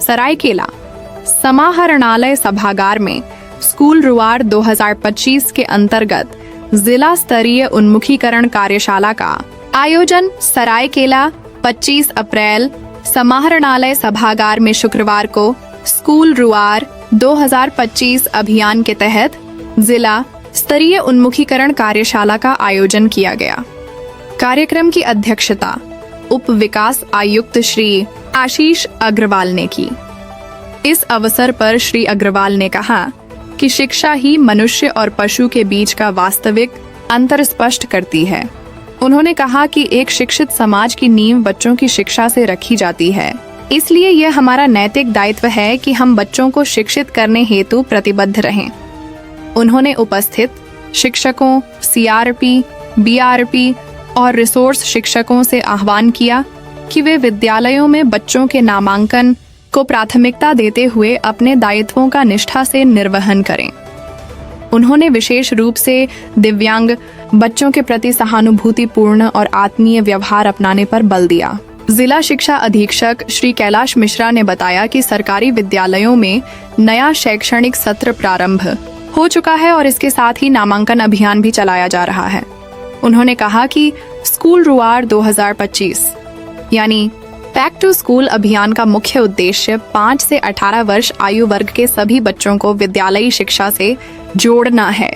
सरायकेला समाहरणालय सभागार में स्कूल रुआर 2025 के अंतर्गत जिला स्तरीय उन्मुखीकरण कार्यशाला का आयोजन सरायकेला 25 अप्रैल समाहरणालय सभागार में शुक्रवार को स्कूल रुआर 2025 अभियान के तहत जिला स्तरीय उन्मुखीकरण कार्यशाला का आयोजन किया गया। कार्यक्रम की अध्यक्षता उप विकास आयुक्त श्री आशीष अग्रवाल ने की। इस अवसर पर श्री अग्रवाल ने कहा कि शिक्षा ही मनुष्य और पशु के बीच का वास्तविक अंतर स्पष्ट करती है। उन्होंने कहा कि एक शिक्षित समाज की नींव बच्चों की शिक्षा से रखी जाती है, इसलिए यह हमारा नैतिक दायित्व है कि हम बच्चों को शिक्षित करने हेतु प्रतिबद्ध रहें। उन्होंने उपस्थित शिक्षकों, सीआरपी, बीआरपी और रिसोर्स शिक्षकों से आह्वान किया कि वे विद्यालयों में बच्चों के नामांकन को प्राथमिकता देते हुए अपने दायित्वों का निष्ठा से निर्वहन करें। उन्होंने विशेष रूप से दिव्यांग बच्चों के प्रति सहानुभूतिपूर्ण और आत्मीय व्यवहार अपनाने पर बल दिया। जिला शिक्षा अधीक्षक श्री कैलाश मिश्रा ने बताया कि सरकारी विद्यालयों में नया शैक्षणिक सत्र प्रारंभ हो चुका है और इसके साथ ही नामांकन अभियान भी चलाया जा रहा है। उन्होंने कहा कि स्कूल रुआर 2025 यानी बैक टू स्कूल अभियान का मुख्य उद्देश्य 5 से 18 वर्ष आयु वर्ग के सभी बच्चों को विद्यालयी शिक्षा से जोड़ना है।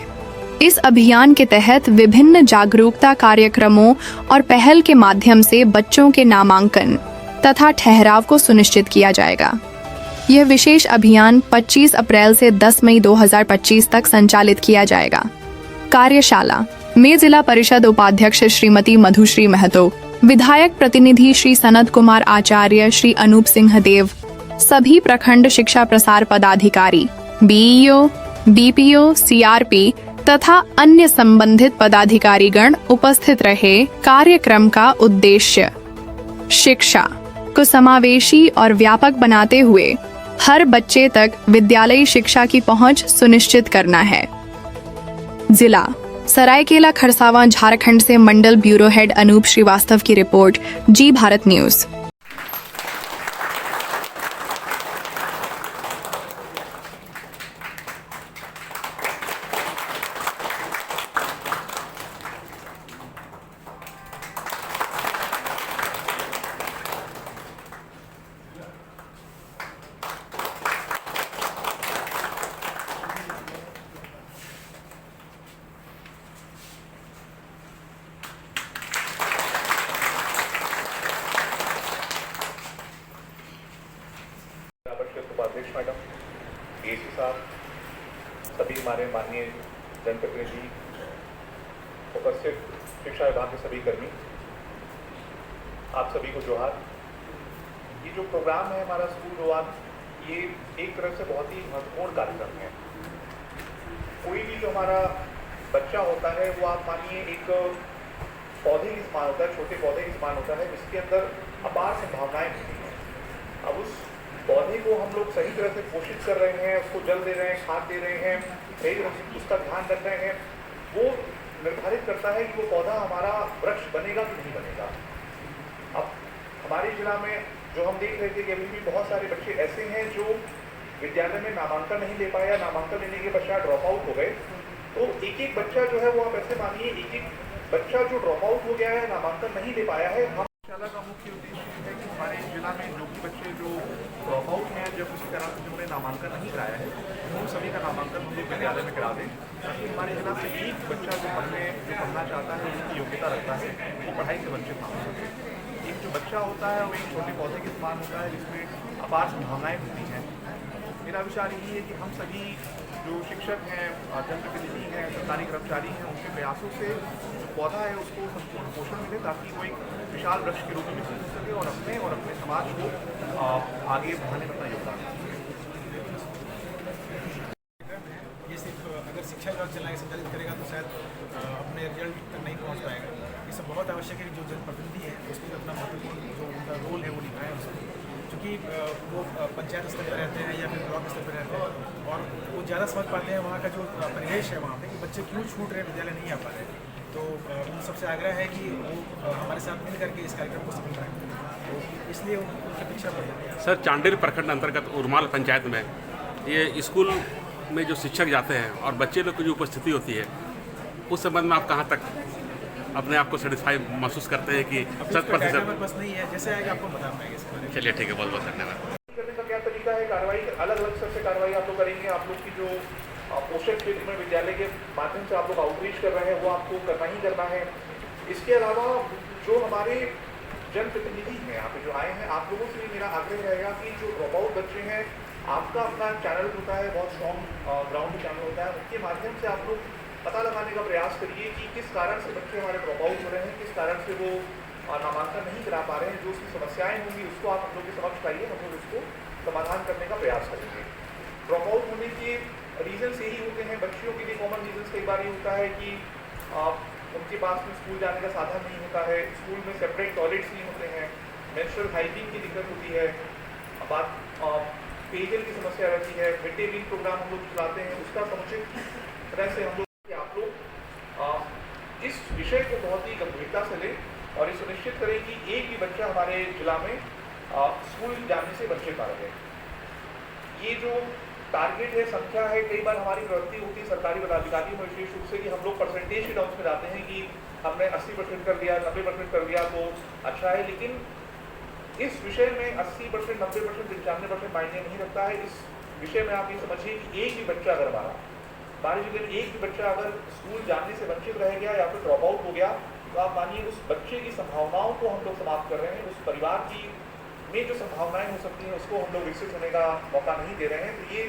इस अभियान के तहत विभिन्न जागरूकता कार्यक्रमों और पहल के माध्यम से बच्चों के नामांकन तथा ठहराव को सुनिश्चित किया जाएगा। यह विशेष अभियान 25 अप्रैल से 10 मई 2025 तक संचालित किया जाएगा। कार्यशाला में जिला परिषद उपाध्यक्ष श्रीमती मधुश्री महतो, विधायक प्रतिनिधि श्री सनत कुमार आचार्य, श्री अनूप सिंह देव, सभी प्रखंड शिक्षा प्रसार पदाधिकारी, बीईओ, बीपीओ, सीआरपी तथा अन्य संबंधित पदाधिकारीगण उपस्थित रहे। कार्यक्रम का उद्देश्य शिक्षा को समावेशी और व्यापक बनाते हुए हर बच्चे तक विद्यालयी शिक्षा की पहुंच सुनिश्चित करना है। जिला सरायकेला खरसावां झारखंड से मंडल ब्यूरो हेड अनूप श्रीवास्तव की रिपोर्ट, जी भारत न्यूज। उपाध्यक्ष मैडम, डीएसपी साहब, सभी हमारे माननीय जनप्रतिनिधि, उपस्थित शिक्षा विभाग के सभी कर्मी, आप सभी को जोहार। ये जो प्रोग्राम है हमारा स्कूल रुआर, ये एक तरह से बहुत ही महत्वपूर्ण कार्यक्रम है। कोई भी जो हमारा बच्चा होता है वो आप मानिए एक पौधे की समान होता है, छोटे पौधे की समान होता है, जिसके अंदर अपार संभावनाएं होती हैं। अब उस पौधे को हम लोग सही तरह से पोषित कर रहे हैं, उसको जल दे रहे हैं, खाद दे रहे हैं, सही तरह से उसका ध्यान रख रहे हैं, वो निर्धारित करता है कि वो पौधा हमारा वृक्ष बनेगा कि नहीं बनेगा। अब हमारे जिला में जो हम देख रहे थे कि अभी भी बहुत सारे बच्चे ऐसे हैं जो विद्यालय में नामांकन नहीं ले पाया, नामांकन लेने के पश्चात ड्रॉप आउट हो गए। तो एक एक बच्चा जो है वो आप ऐसे मानिए एक एक बच्चा जो ड्रॉप आउट हो गया है, नामांकन नहीं ले पाया है। हम शाला का मुख्य उद्देश्य है कि हमारे जिला में जो भी बच्चे जो ड्रॉप आउट हैं, जब किसी तरह से जिन्होंने नामांकन नहीं कराया है, उन सभी का नामांकन हम लोग विद्यालय में करा दें, ताकि हमारे जिला से एक बच्चा जो पढ़ना चाहता है, उसकी योग्यता रखता है, वो पढ़ाई से वंचित ना हो सके। एक जो बच्चा होता है वो एक छोटे पौधे के समान होता है, जिसमें अपार संभावनाएं होती हैं। मेरा विचार यही है कि हम सभी जो शिक्षक हैं, जनप्रतिनिधि हैं, सरकारी कर्मचारी हैं, उनके प्रयासों से जो पौधा है उसको संपूर्ण पोषण मिले, ताकि वो एक विशाल वृक्ष के रूप में विकसित हो सके और अपने समाज को आगे बढ़ाने में अपना योगदान दे। ये सिर्फ अगर शिक्षा विभाग चलाएगा, संचालित करेगा तो शायद अपने रिजल्ट तक नहीं पहुँच पाएगा। ये सब बहुत आवश्यक है कि जो जनप्रतिनिधि है उसको अपना महत्वपूर्ण जो उनका रोल है वो निभाएं उसको, क्योंकि वो पंचायत स्तर पर रहते हैं या फिर ब्लॉक स्तर पर रहते हैं और वो ज़्यादा समझ पाते हैं वहाँ का जो परिवेश है वहाँ पे कि बच्चे क्यों छूट रहे हैं, विद्यालय नहीं आ पा रहे हैं। तो उन सबसे आग्रह है कि वो हमारे साथ मिल करके इस कार्यक्रम को सफल कराएं, तो इसलिए उनकी अपेक्षा बढ़ जाती है। सर, चांडिल प्रखंड अंतर्गत उर्माल पंचायत में ये स्कूल में जो शिक्षक जाते हैं और बच्चे लोग की जो उपस्थिति होती है, उस संबंध में आप कहाँ तक अपने आप को सेटिस्फाई महसूस करते हैं कि 100%? बस नहीं है, जैसे आएगा आपको बता पाएंगे इस बारे में। चलिए ठीक है, बहुत बहुत धन्यवाद। करने का क्या तरीका है, कार्रवाई अलग अलग स्तर से कार्रवाई आप लोग करेंगे। आप लोग की जो पोषक क्षेत्र में विद्यालय के माध्यम से आप लोग आउटरीच कर रहे हैं वो आपको करना ही करना है। इसके अलावा जो हमारे जनप्रतिनिधि हैं यहाँ पे जो आए हैं, आप लोगों से मेरा आग्रह रहेगा कि जो ड्रॉप आउट बच्चे हैं, आपका अपना चैनल होता है, बहुत स्ट्रॉन्ग ग्राउंड चैनल होता है, उसके माध्यम से आप लोग पता लगाने का प्रयास करिए कि किस कारण से बच्चे हमारे ड्रॉप आउट हो रहे हैं, किस कारण से वो नामांकन नहीं करा पा रहे हैं। जो उसकी समस्याएं होंगी उसको आप हम लोग के समक्ष लाइए, हम लोग उसको समाधान करने का प्रयास करेंगे। ड्रॉप आउट होने के रीजन्स यही होते हैं, बच्चियों के लिए कॉमन रीजन्स कई बार ये होता है कि उनके पास में स्कूल जाने का साधन नहीं होता है, स्कूल में सेपरेट टॉयलेट्स नहीं होते हैं, मेंस्ट्रुअल हाइजीन की दिक्कत होती है, बात पेयजल की समस्या रहती है, मिड डे मील प्रोग्राम हम लोग चलाते हैं, उसका समुचित तरह से हम लोग आप लोग इस विषय को बहुत ही गंभीरता से लें और ये सुनिश्चित करें कि एक भी बच्चा हमारे जिला में स्कूल जाने से वंचित ना रहे। ये जो टारगेट है, संख्या है, कई बार हमारी प्रवृत्ति होती है सरकारी पदाधिकारियों में विशेष रूप से कि हम लोग परसेंटेज के टर्म्स में जाते हैं कि हमने 80% कर दिया, 90% कर दिया तो अच्छा है, लेकिन इस विषय में 80%, 90%, 95% मायने नहीं रखता है। इस विषय में आप ये समझिए कि एक भी बच्चा अगर हमारे जिले में एक भी बच्चा अगर स्कूल जाने से वंचित रह गया या फिर ड्रॉप आउट हो गया, तो आप मानिए उस बच्चे की संभावनाओं को हम लोग समाप्त कर रहे हैं, उस परिवार की में जो संभावनाएं हो सकती हैं उसको हम लोग विकसित होने का मौका नहीं दे रहे हैं। तो ये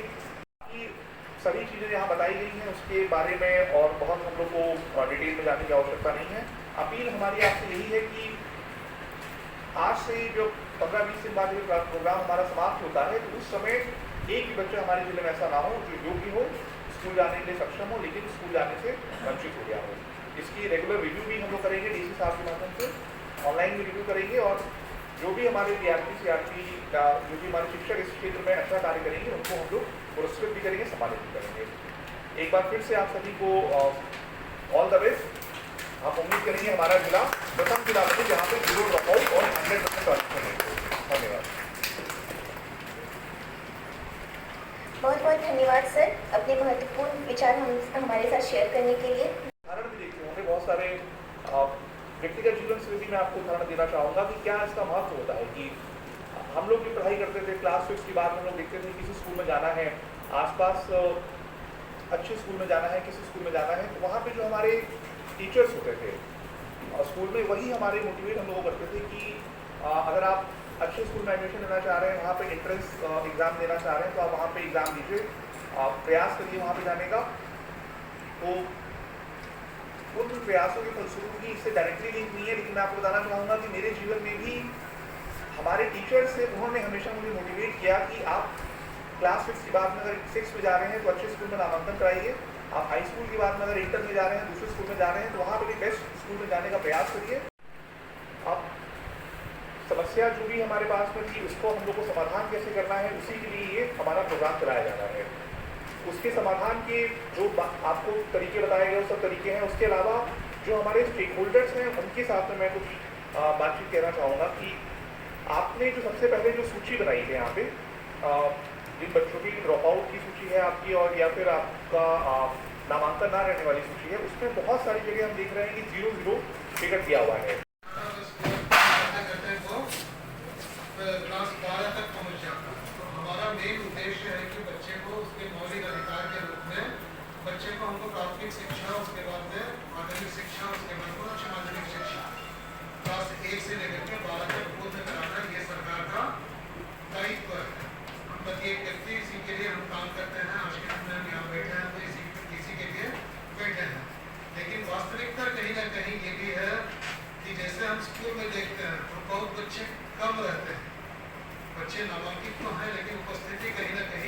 सभी चीज़ें यहाँ बताई गई हैं, उसके बारे में और बहुत हम लोग को डिटेल में जाने की आवश्यकता नहीं है। अपील हमारी आपसे यही है कि आज से जो 15-20 दिन बाद जो प्रोग्राम हमारा समाप्त होता है, तो उस समय एक भी बच्चा हमारे जिले में ऐसा ना हो जो योग्य हो, स्कूल जाने के लिए सक्षम हो, लेकिन स्कूल जाने से वंचित हो गया हो। इसकी रेगुलर रिव्यू भी हम लोग करेंगे डीसी साहब के माध्यम से, ऑनलाइन भी रिव्यू करेंगे और जो भी हमारे DRP CRP का जो भी हमारे शिक्षक इस क्षेत्र में अच्छा कार्य करेंगे उनको हम लोग पुरस्कृत भी करेंगे, सम्मानित भी करेंगे। एक बार फिर से आप सभी को ऑल द बेस्ट। आप उम्मीद करेंगे हमारा जिला प्रथम जिला बने जहाँ पे 0 ड्रॉप आउट और 100% ट्रांसफर। धन्यवाद। बहुत बहुत धन्यवाद सर, अपने महत्वपूर्ण विचार हमारे साथ शेयर करने के लिए। उदाहरण भी देखते होंगे बहुत सारे व्यक्तिगत जीवन से भी मैं आपको उदाहरण देना चाहूँगा कि क्या इसका महत्व होता है कि हम लोग भी पढ़ाई करते थे, क्लास 6 के बाद हम लोग देखते थे किसी स्कूल में जाना है, आसपास अच्छे स्कूल में जाना है, किसी स्कूल में जाना है, तो वहाँ पे जो हमारे टीचर्स होते थे स्कूल में वही हमारे मोटिवेट हम लोग करते थे कि अगर आप अच्छे स्कूल में एडमिशन लेना चाह रहे हैं, वहाँ पे एंट्रेंस एग्ज़ाम देना चाह रहे हैं, तो आप वहाँ पे एग्ज़ाम दीजिए, प्रयास करिए वहाँ पे जाने का। तो उन प्रयासों की फलस्वरूप ही इससे डायरेक्टली लिंक नहीं है, लेकिन मैं आपको बताना चाहूँगा कि मेरे जीवन में भी हमारे टीचर्स से उन्होंने हमेशा मुझे मोटिवेट किया कि आप क्लास 6 के बाद में अगर 6 में जा रहे हैं तो अच्छे स्कूल में नामांकन कराइए, आप हाई स्कूल के बाद में अगर इंटर में जा रहे हैं, दूसरे स्कूल में जा रहे हैं, तो वहाँ पर भी बेस्ट स्कूल में जाने का प्रयास करिए। अब समस्या जो भी हमारे पास में थी उसको हम लोग को समाधान कैसे करना है, उसी के लिए ये हमारा प्रोग्राम चलाया जा रहा है। उसके समाधान के जो आपको तरीके बताए गए वो सब तरीके हैं। उसके अलावा जो हमारे स्टेक होल्डर्स हैं उनके साथ में मैं कुछ बातचीत कहना चाहूँगा कि आपने जो सबसे पहले जो सूची बनाई है यहाँ पे जिन बच्चों की ड्रॉप आउट की सूची है आपकी और या फिर आपका नामांकन ना रहने वाली सूची है, उसमें बहुत सारी जगह हम देख रहे हैं कि 0-0 टिकट दिया हुआ है। क्लास 12 तक पहुंच जाता। तो हमारा मेन उद्देश्य है कि बच्चे को उसके मौलिक अधिकार के रूप में बच्चे को हमको प्राथमिक शिक्षा, उसके बाद में माध्यमिक शिक्षा, उसके बाद में उच्च माध्यमिक शिक्षा क्लास 1 से लेकर के 12 तक पूर्ण कराना ये सरकार का दायित्व है। हम प्रत्येक व्यक्ति इसी के लिए हम काम करते हैं। आज के दिन हम यहाँ बैठे हैं तो इसी के लिए बैठे हैं, लेकिन वास्तविकता कहीं ना कहीं ये भी है कि जैसे हम स्कूल में देखते हैं तो बहुत बच्चे कम रहते हैं, बच्चे नामांकित तो हैं लेकिन उपस्थिति कहीं ना कहीं